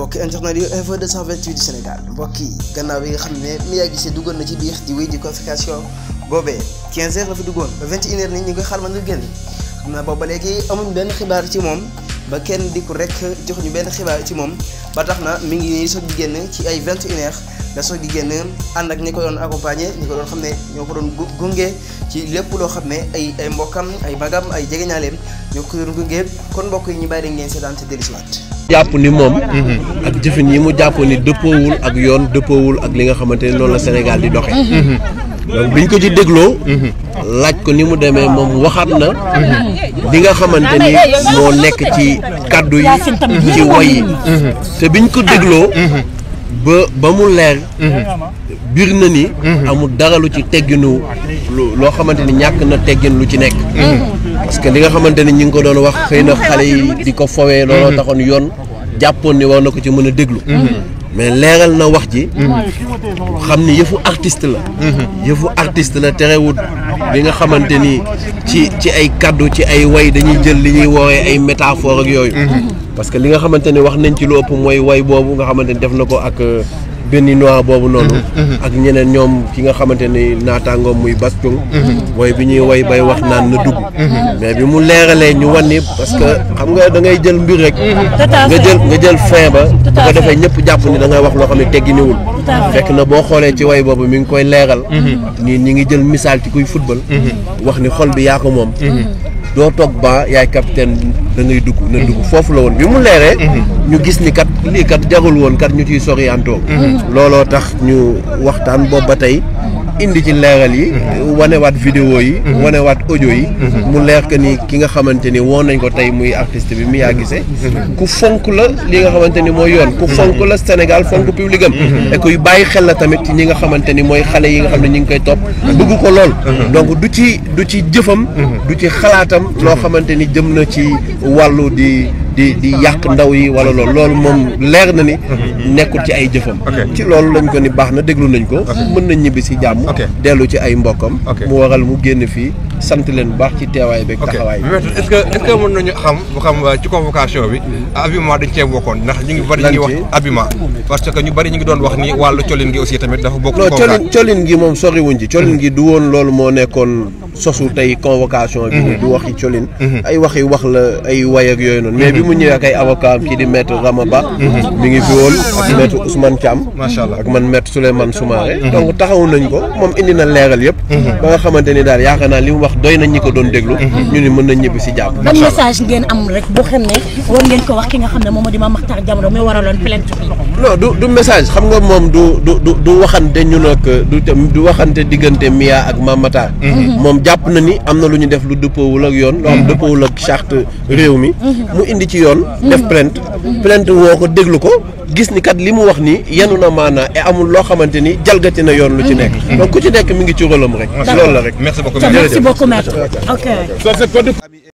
mbokk internet yu Info 228 du Sénégal mbokk yi gannaaw bi nga xam ne Mia Guissé duggoon na ci biir di wéy di convocation boobee 15h la fi duggoon ba 21h ni ñu ngi xaar man nga génn xam naa boobu ba léegi amuñ benn xibaar ci moom ba kenn dikku rek jox ñu benn xibaar ci moom ba tax na mi ngi nii soog di génn ci ay 21h la soog di génn ànd ak ñi ko doon accompagner ñi ko doon xam ne ñoo ko doon gunge ci lépp loo xam ne ay mbokkam ay magam ay jegeñaaleem ñoo ko doon gunge kon mbokk yi ñu bàyyi ngeen seetaan te dellusiwaat. jàpp ni moom ak jëfin yi mu jàpp ni dëppoowul ak yoon dëppoowul ak li nga xamante ni loolu la Sénégal di doxe donc biñ ko ci dégloo laaj ko ni mu demee moom waxaat na li nga xamante ni moo nekk ci kàddu yi ci woy yi te biñ ko dégloo ba mu leer biir na ni amul dara lu ci tegginu loo xamante ni ñàkk na teggin lu ci nekk parce que li nga xamante ni ñi ngi ko doon wax xëy na xale yi di ko fowee looloo taxoon yoon jàppoon ni war na ko ci mën a déglu mais leeral na wax ji xam ni yëfu artiste la terewut li nga xamante ni ci ay kaddu ci ay way dañuy jël li ñuy woowee ay métaphore ak yooyu parce que li nga xamante ni wax nañ ci lu ëpp mooy way boobu nga xamante ni def na ko ak benn noix boobu noonu ak ñeneen ñoom ki nga xamante ni naataangoom muy Bass Thioung mooy bi ñuy way bay wax naan na dugg mais bi mu leeralee ñu wan ni parce que xam nga da ngay jël mbir rek nga jël fin ba bu ko defee ñëpp jàpp ni da ngay wax loo xam ne tegginiwul fekk na boo xoolee ci way boobu mi ngi koy leeral ni ñi ngi jël misaal ci kuy football wax ni xol bi yaa ko moom doo toog ba yaay capitaine da ngay dugg na dugg foofu la woon bi mu leeree ñu gis ni kat lii kat jarul woon kat ñu ciy soriantoo looloo tax ñu waxtaan boobu ba tey indi ci leeral yi wanewaat vidéo yi wanewaat audio yi mu leer que ni ki nga xamante ni woon nañ ko tey muy artiste bi Mia Guissé ku fonk la li nga xamante ni mooy yoon ku fonk la Sénégal fonk public am et kuy bàyyi xel la tamit ci ñi nga xamante ni mooy xale yi nga xam ne ñi ngi koy topp bëgg ko lool donc du ci jëfam du ci xalaatam loo xamante ni jëm na ci wàllu di yàq ndaw yi wala loolu moom leer na ni nekkul ci ay jëfam ci loolu lañ ko ni baax na déglu nañ ko mën nañ ñibbi si jàmm dellu ci ay mbokkam mu waral mu génn fii sant leen bu baax ci teewaay beeg taxawaay bi est-ce que mën nañu xam ci convocation bi habillement dañ cee bokkoon ndax ñu ngi bari ñuy wax habillement parce que ñu bari ñu ngi doon wax ni wàllu colin gi aussi tamit dafa bokk non colin gi moom soriwuñ ci colin gi du woon loolu moo nekkoon sosu tey convocation bi du waxi colin ay wax la ay way ak yooyu noonu mais bi mu ñëwee ak ay avocat kii di maître Rama Ba mi ngi fi woon ak maître Ousmane Thiam ak man maître Souleymane Soumaré donc taxawu nañ ko moom indi na leeral yëpp ba nga xamante ni daal yaakaar naa li mu wax doy nañ ñi ko doon déglu ñu ni mën nañ ñibbi si jàmm. ban message ngeen am rek boo xam ne war ngeen ko wax ki nga xam ne moom moo di Mame Mactar Diamono mi waraloon plainte bi. non du message xam nga moom du waxante ñu nag du waxante diggante Mia ak Mame Mactar moom jàpp na ni am na lu ñu def lu dëppoowul ak yoon lu am dëppoowul ak charte réew mi mu indi ci yoon def plainte woo ko déglu ko gis ni kat li mu wax ni yenu na maanaa et amul loo xamante ni jalgati na yoon lu ci nekk donc ku ci nekk mi ngi ci rôlam rek loolu la rek merci beaucoup maître ok